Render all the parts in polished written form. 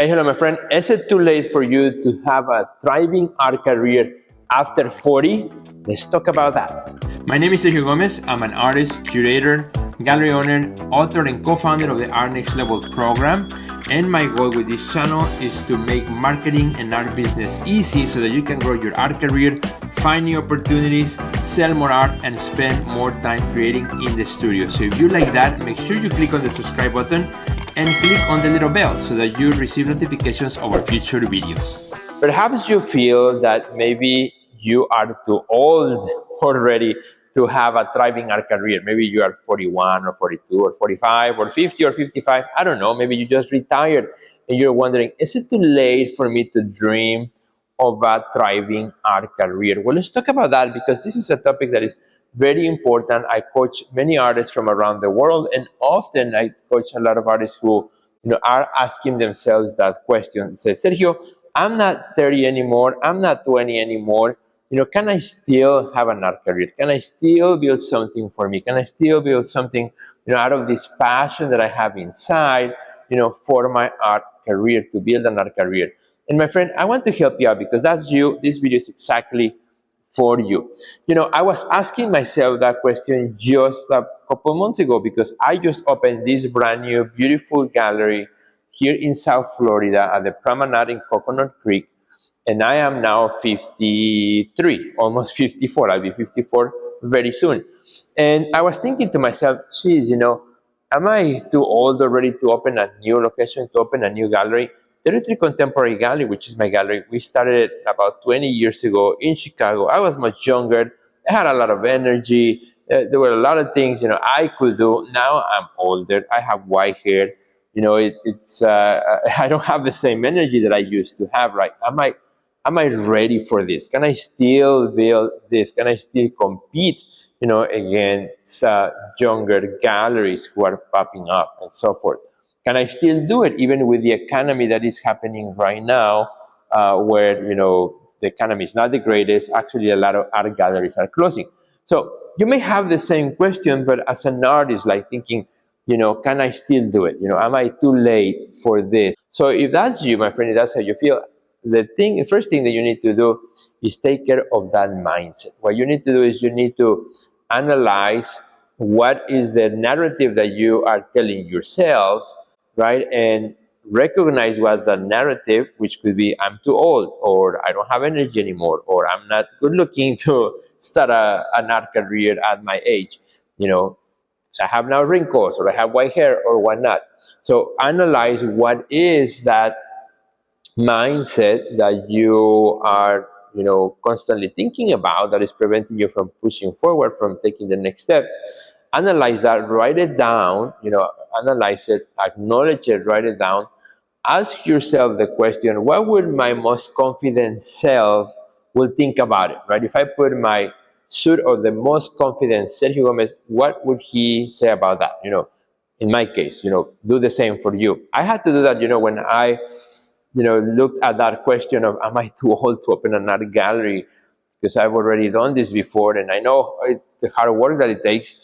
Hey, hello, my friend. Is it too late for you to have a thriving art career after 40? Let's talk about that. My name is Sergio Gomez. I'm an artist, curator, gallery owner, author, and co-founder of the Art Next Level program. And my goal with this channel is to make marketing and art business easy so that you can grow your art career, find new opportunities, sell more art, and spend more time creating in the studio. So if you like that, make sure you click on the subscribe button and click on the little bell so that you receive notifications of our future videos. Perhaps you feel that maybe you are too old already to have a thriving art career. Maybe you are 41 or 42 or 45 or 50 or 55. I don't know. Maybe you just retired and you're wondering, is it too late for me to dream of a thriving art career? Well, let's talk about that because this is a topic that is very important. I coach many artists from around the world, and often I coach a lot of artists who are asking themselves that question. Say, Sergio, I'm not 30 anymore. I'm not 20 anymore. Can I still have an art career? Can I still build something for me? Can I still build something, out of this passion that I have inside, for my art career, to build an art career? And my friend, I want to help you out because that's you. This video is exactly for you. I was asking myself that question just a couple months ago because I just opened this brand new, beautiful gallery here in South Florida at the Promenade in Coconut Creek. And I am now 53, almost 54. I'll be 54 very soon. And I was thinking to myself, geez, am I too old already to open a new location, to open a new gallery? 33 Contemporary Gallery, which is my gallery, we started it about 20 years ago in Chicago. I was much younger. I had a lot of energy. There were a lot of things, I could do. Now I'm older. I have white hair. It's I don't have the same energy that I used to have. Right? Am I ready for this? Can I still build this? Can I still compete, against younger galleries who are popping up and so forth? Can I still do it even with the economy that is happening right now, where the economy is not the greatest? Actually, a lot of art galleries are closing. So you may have the same question, but as an artist, like thinking, can I still do it? Am I too late for this? So if that's you, my friend, if that's how you feel, the first thing that you need to do is take care of that mindset. What you need to do is you need to analyze what is the narrative that you are telling yourself, right? And recognize what's the narrative, which could be I'm too old, or I don't have energy anymore, or I'm not good looking to start an art career at my age. So I have now wrinkles, or I have white hair, or whatnot. So analyze what is that mindset that you are constantly thinking about that is preventing you from pushing forward, from taking the next step. Analyze that, write it down, analyze it, acknowledge it, write it down. Ask yourself the question, what would my most confident self will think about it, right? If I put my suit of the most confident Sergio Gomez, what would he say about that? In my case, do the same for you. I had to do that, when I looked at that question of, am I too old to open an art gallery? Because I've already done this before, and I know the hard work that it takes.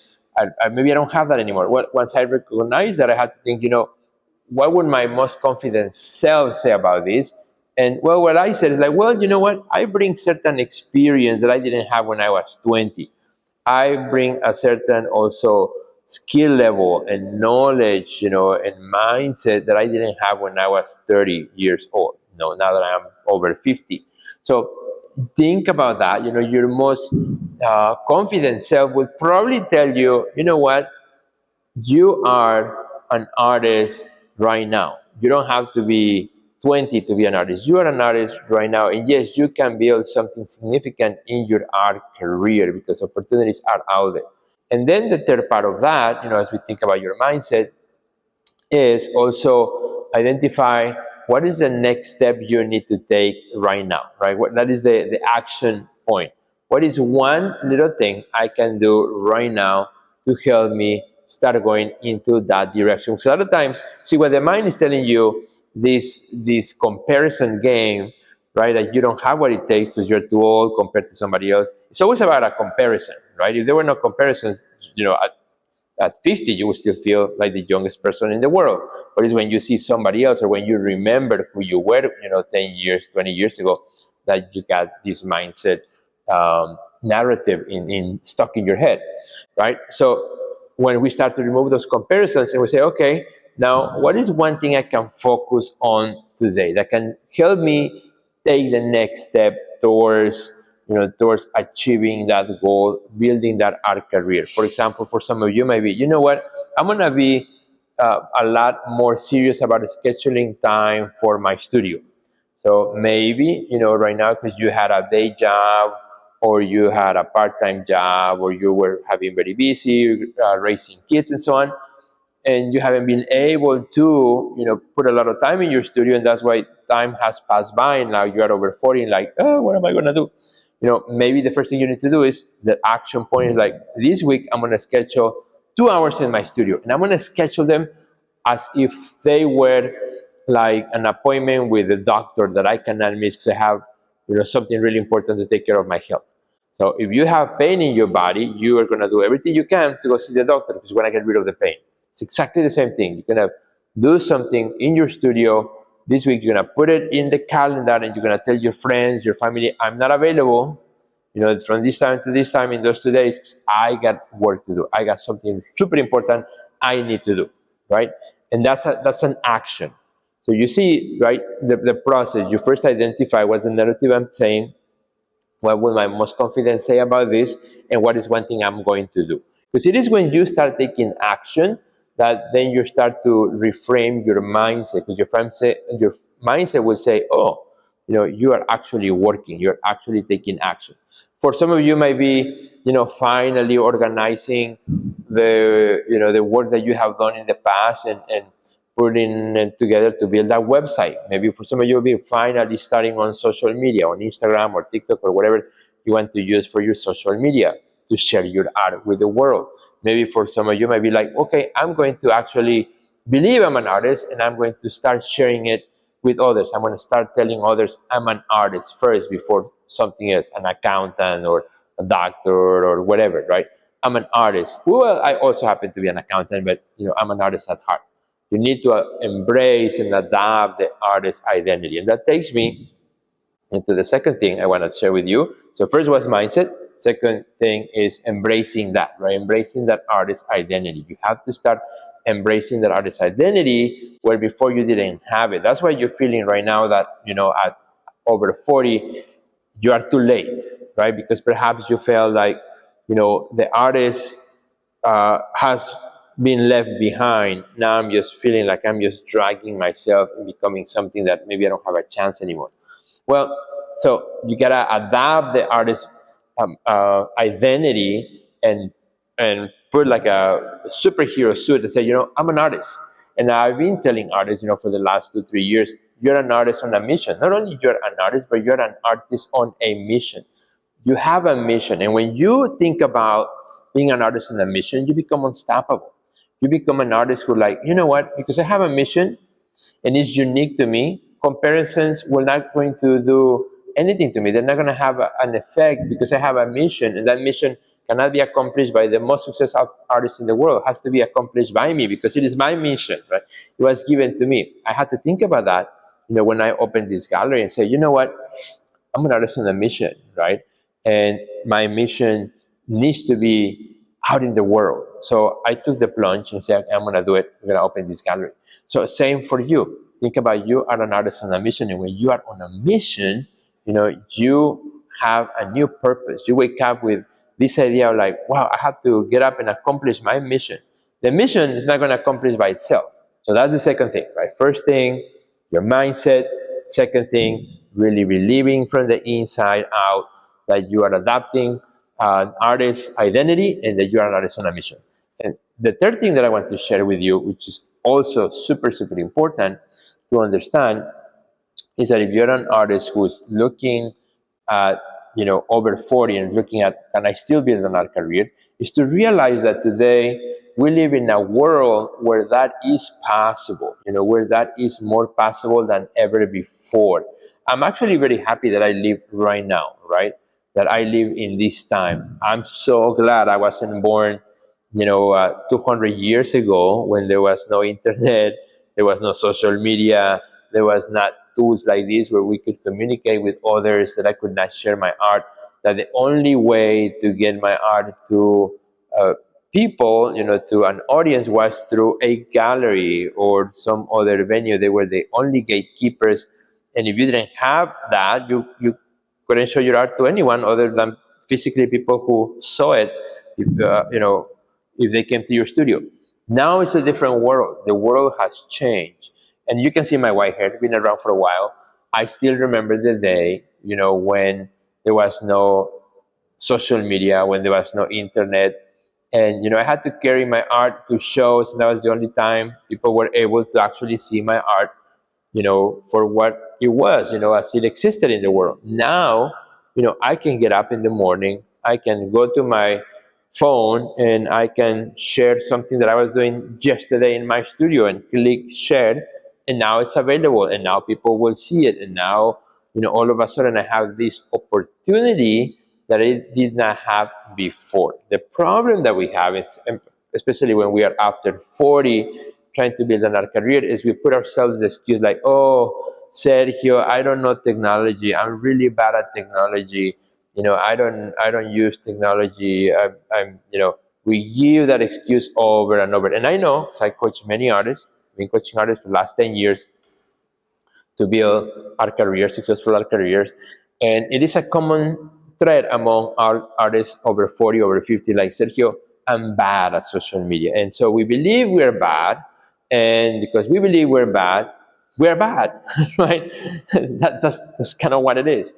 Maybe I don't have that anymore. Once I recognized that, I had to think, what would my most confident self say about this? And well, what I said is like, well, you know what? I bring certain experience that I didn't have when I was 20. I bring a certain also skill level and knowledge, and mindset that I didn't have when I was 30 years old. Now that I'm over 50. So think about that. Your most confident self will probably tell you, you know what, you are an artist right now. You don't have to be 20 to be an artist. You are an artist right now. And yes, you can build something significant in your art career because opportunities are out there. And then the third part of that, as we think about your mindset, is also identify what is the next step you need to take right now, right? That is the action point. What is one little thing I can do right now to help me start going into that direction? Because a lot of times, see, what the mind is telling you, this comparison game, right? That you don't have what it takes because you're too old compared to somebody else. It's always about a comparison, right? If there were no comparisons, At 50, you will still feel like the youngest person in the world. But it's when you see somebody else, or when you remember who you were, 10 years, 20 years ago, that you got this mindset narrative in stuck in your head, right? So when we start to remove those comparisons and we say, okay, now what is one thing I can focus on today that can help me take the next step towards achieving that goal, building that art career. For example, for some of you, maybe, you know what, I'm gonna be a lot more serious about scheduling time for my studio. So maybe, right now, because you had a day job, or you had a part-time job, or you were having very busy raising kids and so on, and you haven't been able to, put a lot of time in your studio, and that's why time has passed by, and now you are over 40, and like, oh, what am I going to do? Maybe the first thing you need to do is, the action point is like, this week I'm going to schedule 2 hours in my studio, and I'm going to schedule them as if they were like an appointment with a doctor that I cannot miss, because I have, something really important to take care of my health. So if you have pain in your body, you are going to do everything you can to go see the doctor, because you want to get rid of the pain. It's exactly the same thing. You're going to do something in your studio this week. You're going to put it in the calendar, and you're going to tell your friends, your family, I'm not available, from this time to this time in those 2 days, I got work to do. I got something super important I need to do, right? And that's an action. So you see, right, the process. You first identify what's the narrative I'm saying, what will my most confident say about this, and what is one thing I'm going to do. Because it is when you start taking action that then you start to reframe your mindset. Because your mindset will say, oh, you are actually working, you're actually taking action. For some of you, might be, finally organizing the work that you have done in the past, and putting it together to build that website. Maybe for some of you, will be finally starting on social media, on Instagram or TikTok or whatever you want to use for your social media to share your art with the world. Maybe for some of you, might be like, okay, I'm going to actually believe I'm an artist, and I'm going to start sharing it with others. I'm going to start telling others I'm an artist first before something else, an accountant or a doctor or whatever, right? I'm an artist. Well, I also happen to be an accountant, but I'm an artist at heart. You need to embrace and adapt the artist identity. And that takes me into the second thing I want to share with you. So first was mindset. Second thing is embracing that, right? Embracing that artist identity. You have to start embracing that artist identity where before you didn't have it. That's why you're feeling right now that, at over 40, you are too late, right? Because perhaps you felt like, the artist has been left behind. Now I'm just feeling like I'm just dragging myself and becoming something that maybe I don't have a chance anymore. Well, so you gotta adapt the artist identity, and put like a superhero suit and say, I'm an artist. And I've been telling artists, for the last 2, 3 years, you're an artist on a mission. Not only you're an artist, but you're an artist on a mission. You have a mission, and when you think about being an artist on a mission, you become unstoppable. You become an artist who, like, you know what? Because I have a mission, and it's unique to me, comparisons will not going to do anything to me. They're not going to have an effect, because I have a mission, and that mission cannot be accomplished by the most successful artist in the world. It has to be accomplished by me, because it is my mission, right? It was given to me. I had to think about that, when I opened this gallery, and say, you know what? I'm an artist on a mission, right? And my mission needs to be out in the world. So I took the plunge and said, I'm going to do it. I'm going to open this gallery. So same for you. Think about, you are an artist on a mission. And when you are on a mission, you have a new purpose. You wake up with this idea of like, wow, I have to get up and accomplish my mission. The mission is not going to accomplish by itself. So that's the second thing, right? First thing, your mindset. Second thing, really believing from the inside out that you are adapting an artist's identity, and that you are an artist on a mission. And the third thing that I want to share with you, which is also super, super important to understand, is that if you're an artist who's looking at, over 40 and looking at, can I still build an art career, is to realize that today we live in a world where that is possible, where that is more possible than ever before. I'm actually very happy that I live right now, right? That I live in this time. I'm so glad I wasn't born 200 years ago, when there was no internet, there was no social media, there was not tools like this where we could communicate with others, that I could not share my art, that the only way to get my art to uh, people, to an audience, was through a gallery or some other venue. They were the only gatekeepers. And if you didn't have that, you couldn't show your art to anyone other than physically people who saw it, if, if they came to your studio. Now it's a different world. The world has changed. And you can see my white hair, been around for a while. I still remember the day, when there was no social media, when there was no internet. And, I had to carry my art to shows, and that was the only time people were able to actually see my art, for what it was, as it existed in the world. Now, I can get up in the morning, I can go to my phone, and I can share something that I was doing yesterday in my studio and click share, and now it's available, and now people will see it, and now, all of a sudden I have this opportunity that I did not have before. The problem that we have is, especially when we are after 40, trying to build on our career, is we put ourselves the excuse like, oh, Sergio, I don't know technology. I'm really bad at technology. I don't use technology. We give that excuse over and over. And I know, 'cause I coach many artists. I've been coaching artists for the last 10 years to build our careers, successful our careers. And it is a common thread among our artists over 40, over 50, like Sergio, I'm bad at social media. And so we believe we're bad. And because we believe we're bad, right? That's kind of what it is.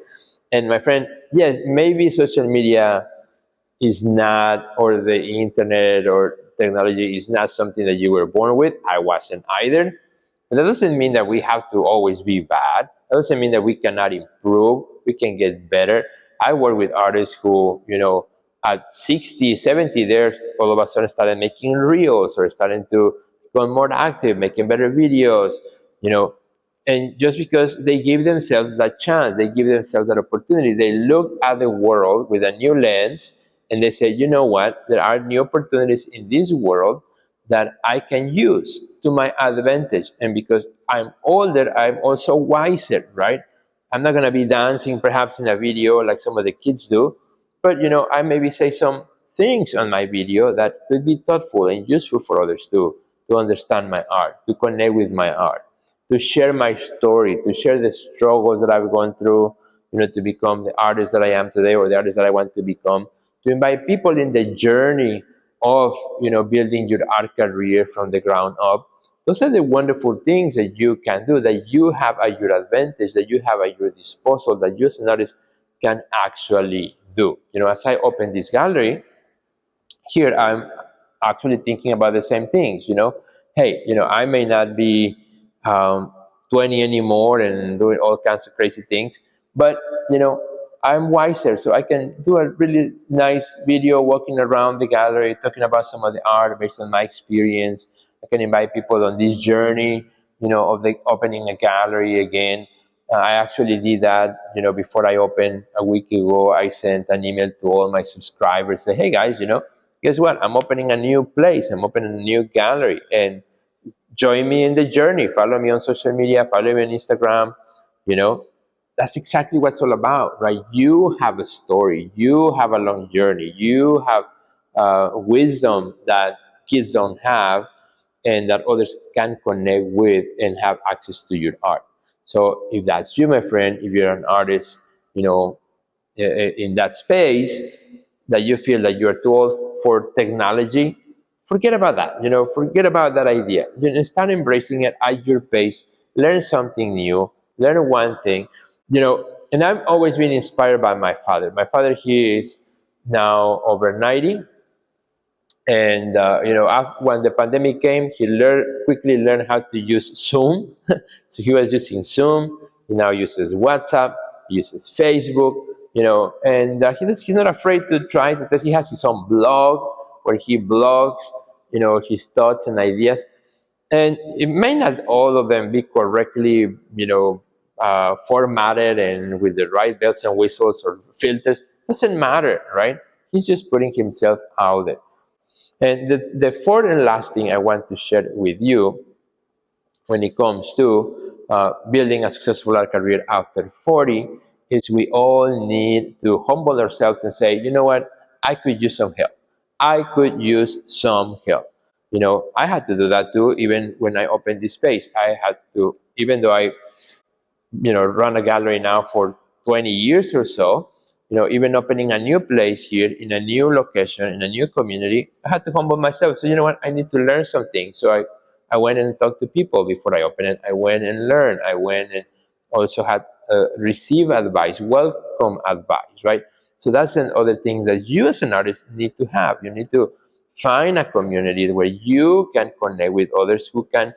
And my friend, yes, maybe social media is not, or the internet or technology is not something that you were born with. I wasn't either. But that doesn't mean that we have to always be bad. That doesn't mean that we cannot improve. We can get better. I work with artists who, at 60, 70, they're all of a sudden started making reels or starting to become more active, making better videos, you know, and just because they give themselves that chance, they give themselves that opportunity, they look at the world with a new lens, and they say, you know what, there are new opportunities in this world that I can use to my advantage. And because I'm older, I'm also wiser, right? I'm not going to be dancing perhaps in a video like some of the kids do, but I maybe say some things on my video that could be thoughtful and useful for others too, to understand my art, to connect with my art, to share my story, to share the struggles that I've gone through, to become the artist that I am today, or the artist that I want to become, to invite people in the journey of, building your art career from the ground up. Those are the wonderful things that you can do, that you have at your advantage, that you have at your disposal, that you as an artist can actually do. As I open this gallery, here I'm actually thinking about the same things. Hey, I may not be um, 20 anymore and doing all kinds of crazy things, but I'm wiser, so I can do a really nice video walking around the gallery, talking about some of the art based on my experience. I can invite people on this journey, of the opening a gallery again. I actually did that, before I opened a week ago. I sent an email to all my subscribers, say, hey guys, guess what? I'm opening a new place. I'm opening a new gallery, and join me in the journey. Follow me on social media. Follow me on Instagram. You know, that's exactly what it's all about, right? You have a story. You have a long journey. You have wisdom that kids don't have, and that others can connect with and have access to your art. So if that's you, my friend, if you're an artist, in that space, that you feel that you're too old for technology, forget about that. Forget about that idea. Start embracing it at your pace. Learn something new. Learn one thing. And I've always been inspired by my father. My father, he is now over 90, and when the pandemic came, he quickly learned how to use Zoom. So he was using Zoom. He now uses WhatsApp, uses Facebook. And he's not afraid to try, because he has his own blog where he blogs, his thoughts and ideas. And it may not all of them be correctly, formatted and with the right bells and whistles or filters. Doesn't matter, right? He's just putting himself out there. And the fourth and last thing I want to share with you when it comes to building a successful career after 40 is we all need to humble ourselves and say, you know what, I could use some help. I could use some help. I had to do that too, even when I opened this space. I had to, even though I run a gallery now for 20 years or so, even opening a new place here in a new location in a new community, I had to humble myself. So you know what, I need to learn something. So I went and talked to people before I opened it. I went and learned. I went and also had receive advice, welcome advice, right? So that's another thing that you as an artist need to have. You need to find a community where you can connect with others who can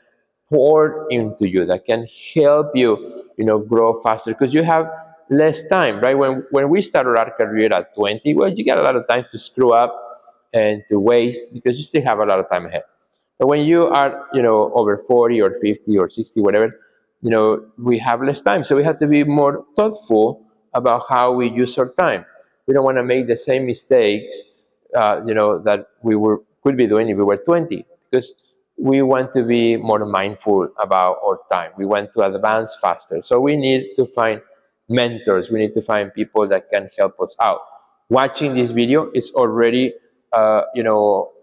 pour into you, that can help you, grow faster, because you have less time, right? When we started our career at 20, well, you got a lot of time to screw up and to waste because you still have a lot of time ahead. But when you are, over 40 or 50 or 60, whatever, we have less time. So we have to be more thoughtful about how we use our time. We don't want to make the same mistakes, that could be doing if we were 20, because we want to be more mindful about our time. We want to advance faster. So we need to find mentors. We need to find people that can help us out. Watching this video is already,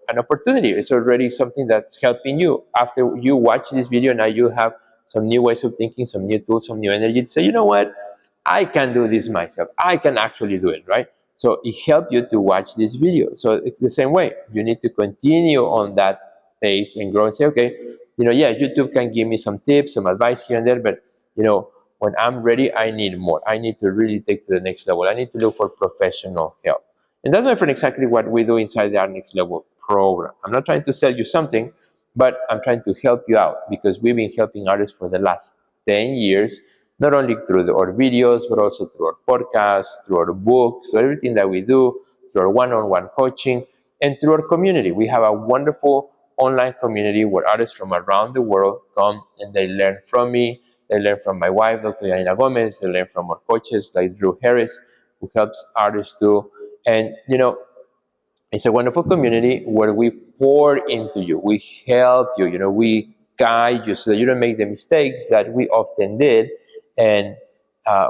an opportunity. It's already something that's helping you. After you watch this video, now you have some new ways of thinking, some new tools, some new energy to say, you know what, I can do this myself. I can actually do it, right? So it helped you to watch this video. So it's the same way. You need to continue on that pace and grow and say, okay, yeah, YouTube can give me some tips, some advice here and there, but when I'm ready, I need more. I need to really take to the next level. I need to look for professional help. And that's, my friend, exactly what we do inside the Art Next Level program. I'm not trying to sell you something, but I'm trying to help you out, because we've been helping artists for the last 10 years, not only through our videos, but also through our podcasts, through our books, so everything that we do, through our one-on-one coaching, and through our community. We have a wonderful online community where artists from around the world come and they learn from me. They learn from my wife, Dr. Yanina Gomez. They learn from our coaches like Drew Harris, who helps artists too. And, it's a wonderful community where we pour into you. We help you, we guide you so that you don't make the mistakes that we often did and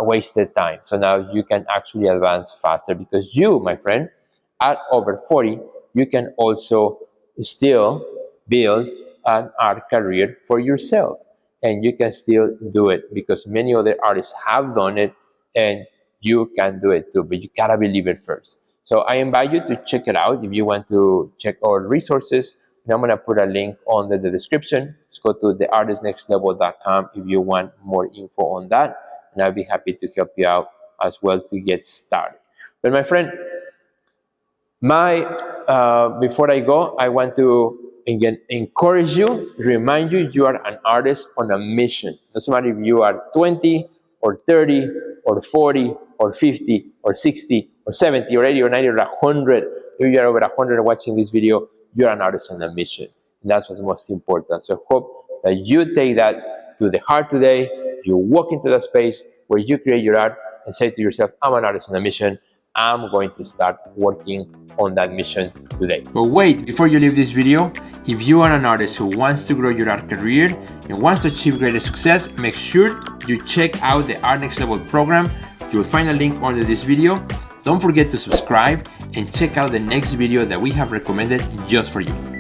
wasted time. So now you can actually advance faster, because you, my friend, at over 40, you can also still build an art career for yourself. And you can still do it, because many other artists have done it, and you can do it too, but you gotta believe it first. So I invite you to check it out. If you want to check our resources, I'm going to put a link under the description. Just go to theartistnextlevel.com if you want more info on that, and I'll be happy to help you out as well to get started. But my friend, before I go, I want to again encourage you, remind you, you are an artist on a mission. Doesn't matter if you are 20 or 30 or 40 or 50 or 60 or 70 or 80 or 90 or 100. If you are over 100 watching this video, you're an artist on a mission. And that's what's most important. So I hope that you take that to the heart today. You walk into that space where you create your art and say to yourself, I'm an artist on a mission. I'm going to start working on that mission today. But wait, before you leave this video, if you are an artist who wants to grow your art career and wants to achieve greater success, make sure you check out the Art Next Level program. You will find a link under this video. Don't forget to subscribe and check out the next video that we have recommended just for you.